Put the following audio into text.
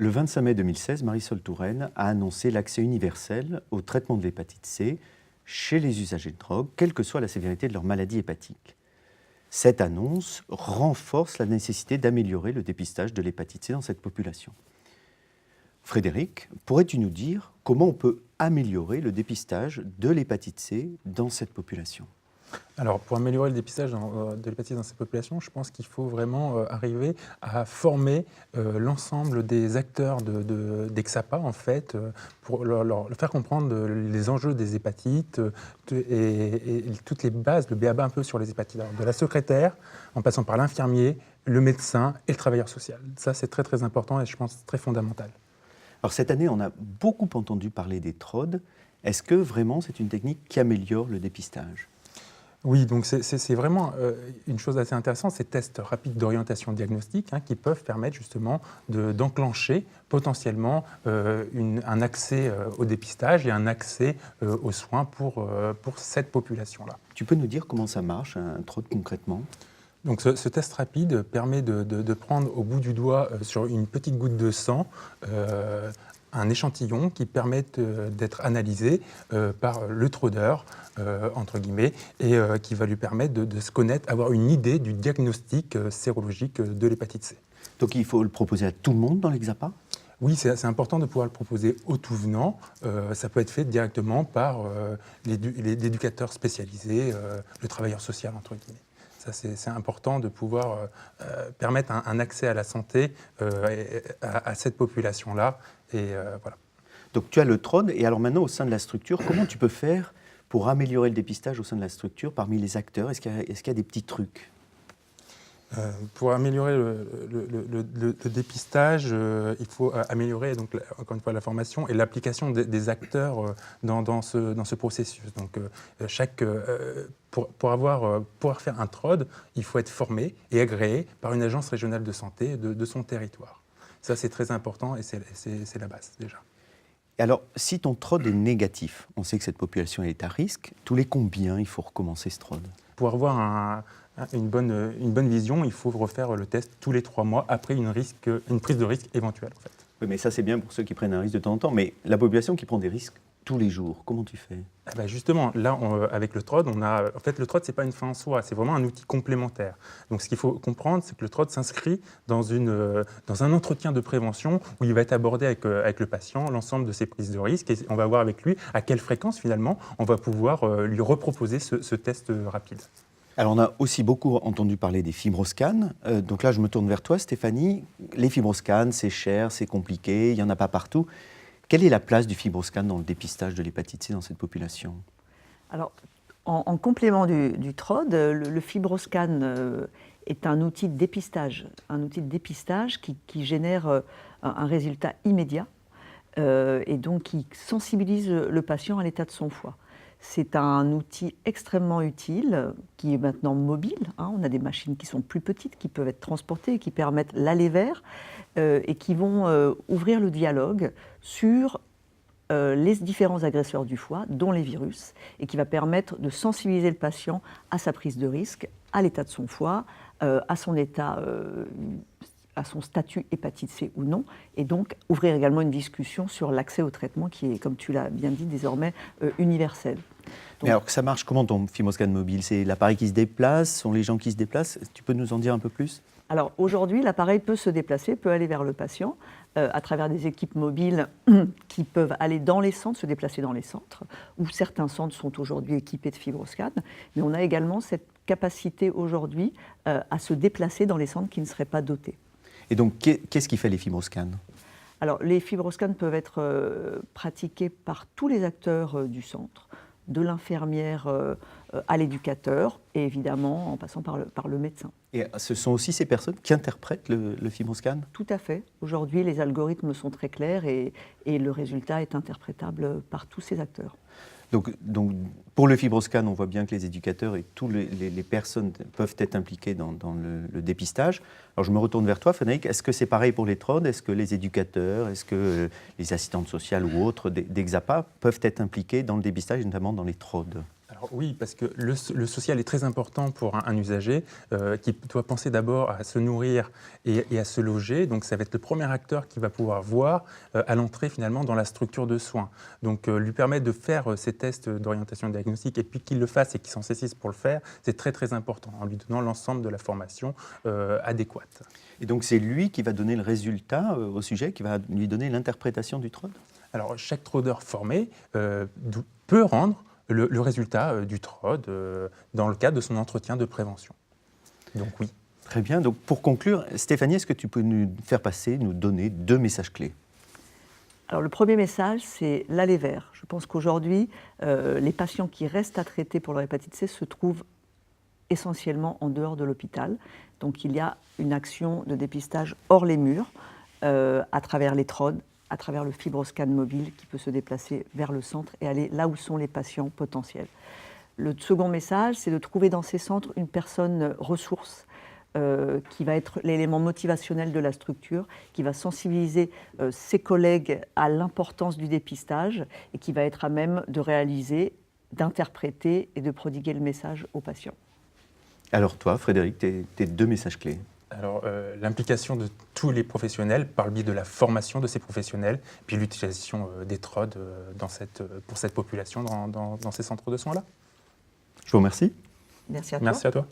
Le 25 mai 2016, Marisol Touraine a annoncé l'accès universel au traitement de l'hépatite C chez les usagers de drogue, quelle que soit la sévérité de leur maladie hépatique. Cette annonce renforce la nécessité d'améliorer le dépistage de l'hépatite C dans cette population. Frédéric, pourrais-tu nous dire comment on peut améliorer le dépistage de l'hépatite C dans cette population ? Alors, pour améliorer le dépistage de l'hépatite dans cette population, je pense qu'il faut vraiment arriver à former l'ensemble des acteurs d'Exapa, en fait, pour leur faire comprendre les enjeux des hépatites et toutes les bases, le b.a.-ba un peu sur les hépatites. Alors, de la secrétaire, en passant par l'infirmier, le médecin et le travailleur social. Ça, c'est très, très important et je pense très fondamental. Alors, cette année, on a beaucoup entendu parler des TROD. Est-ce que vraiment c'est une technique qui améliore le dépistage ? Oui, donc c'est vraiment une chose assez intéressante, ces tests rapides d'orientation diagnostique qui peuvent permettre justement d'enclencher potentiellement un accès au dépistage et un accès aux soins pour cette population-là. Tu peux nous dire comment ça marche, un TROD concrètement ? Donc ce test rapide permet de prendre au bout du doigt, sur une petite goutte de sang, un échantillon qui permet d'être analysé par le trodeur, entre guillemets, et qui va lui permettre de se connaître, avoir une idée du diagnostic sérologique de l'hépatite C. Donc il faut le proposer à tout le monde dans l'Exapa ? Oui, c'est important de pouvoir le proposer aux tout venants. Ça peut être fait directement par l'éducateur spécialisé, le travailleur social, entre guillemets. Ça, c'est important de pouvoir permettre un accès à la santé à cette population-là. Et voilà. Donc tu as le TROD, et alors maintenant au sein de la structure, comment tu peux faire pour améliorer le dépistage au sein de la structure parmi les acteurs ? Est-ce qu'il y a des petits trucs ? Pour améliorer le dépistage, il faut améliorer, donc, encore une fois, la formation et l'application des acteurs dans ce processus. Donc, pour pouvoir faire un TROD, il faut être formé et agréé par une agence régionale de santé de son territoire. Ça, c'est très important et c'est la base, déjà. Et alors, si ton TROD est négatif, on sait que cette population est à risque, tous les combien il faut recommencer ce TROD ? Pour avoir une bonne vision, il faut refaire le test tous les 3 mois après une prise de risque éventuelle, en fait. Oui, mais ça c'est bien pour ceux qui prennent un risque de temps en temps, mais la population qui prend des risques tous les jours, comment tu fais ? Justement, là, avec le TROD, en fait, le TROD, ce n'est pas une fin en soi, c'est vraiment un outil complémentaire. Donc, ce qu'il faut comprendre, c'est que le TROD s'inscrit dans un entretien de prévention où il va être abordé avec le patient l'ensemble de ses prises de risque et on va voir avec lui à quelle fréquence, finalement, on va pouvoir lui reproposer ce test rapide. Alors, on a aussi beaucoup entendu parler des fibroscans. Donc là, je me tourne vers toi, Stéphanie. Les fibroscans, c'est cher, c'est compliqué, il n'y en a pas partout. Quelle est la place du fibroscan dans le dépistage de l'hépatite C dans cette population ? Alors, en complément du TROD, le fibroscan est un outil de dépistage, qui génère un résultat immédiat et donc qui sensibilise le patient à l'état de son foie. C'est un outil extrêmement utile, qui est maintenant mobile. On a des machines qui sont plus petites, qui peuvent être transportées, qui permettent l'aller vers et qui vont ouvrir le dialogue sur les différents agresseurs du foie, dont les virus, et qui va permettre de sensibiliser le patient à sa prise de risque, à l'état de son foie, à son état, à son statut hépatite C ou non, et donc ouvrir également une discussion sur l'accès au traitement qui est, comme tu l'as bien dit, désormais universel. Mais alors que ça marche comment ton fibroscan mobile ? C'est l'appareil qui se déplace, sont les gens qui se déplacent ? Tu peux nous en dire un peu plus ? Alors aujourd'hui, l'appareil peut se déplacer, peut aller vers le patient à travers des équipes mobiles qui peuvent aller dans les centres, se déplacer dans les centres, où certains centres sont aujourd'hui équipés de fibroscan, mais on a également cette capacité aujourd'hui à se déplacer dans les centres qui ne seraient pas dotés. Et donc, qu'est-ce qui fait les fibroscans ? Alors, les fibroscans peuvent être pratiqués par tous les acteurs du centre, de l'infirmière à l'éducateur, et évidemment en passant par le médecin. Et ce sont aussi ces personnes qui interprètent le fibroscan ? Tout à fait. Aujourd'hui, les algorithmes sont très clairs et le résultat est interprétable par tous ces acteurs. Donc, pour le fibroscan, on voit bien que les éducateurs et toutes les personnes peuvent être impliquées dans le dépistage. Alors, je me retourne vers toi, Frédéric. Est-ce que c'est pareil pour les TROD ? Est-ce que les éducateurs, est-ce que les assistantes sociales ou autres d'Exapa peuvent être impliqués dans le dépistage, notamment dans les TROD ? Alors, Oui, parce que le social est très important pour un usager qui doit penser d'abord à se nourrir et à se loger. Donc ça va être le premier acteur qui va pouvoir voir à l'entrée finalement dans la structure de soins. Donc lui permettre de faire ces tests d'orientation diagnostique et puis qu'il le fasse et qu'il s'en saisisse pour le faire, c'est très très important en lui donnant l'ensemble de la formation adéquate. Et donc c'est lui qui va donner le résultat au sujet, qui va lui donner l'interprétation du TROD? Alors chaque trodeur formé peut rendre le résultat du TROD dans le cadre de son entretien de prévention. Donc oui. Très bien. Donc pour conclure, Stéphanie, est-ce que tu peux nous faire passer, nous donner 2 messages clés? Alors le premier message, c'est l'aller vers. Je pense qu'aujourd'hui, les patients qui restent à traiter pour leur hépatite C se trouvent essentiellement en dehors de l'hôpital. Donc il y a une action de dépistage hors les murs, à travers les TROD, à travers le fibroscan mobile qui peut se déplacer vers le centre et aller là où sont les patients potentiels. Le second message, c'est de trouver dans ces centres une personne ressource qui va être l'élément motivationnel de la structure, qui va sensibiliser ses collègues à l'importance du dépistage et qui va être à même de réaliser, d'interpréter et de prodiguer le message aux patients. Alors toi, Frédéric, tes 2 messages clés? Alors, l'implication de tous les professionnels par le biais de la formation de ces professionnels, puis l'utilisation des TROD pour cette population dans ces centres de soins-là. Je vous remercie. Merci à toi. Merci à toi.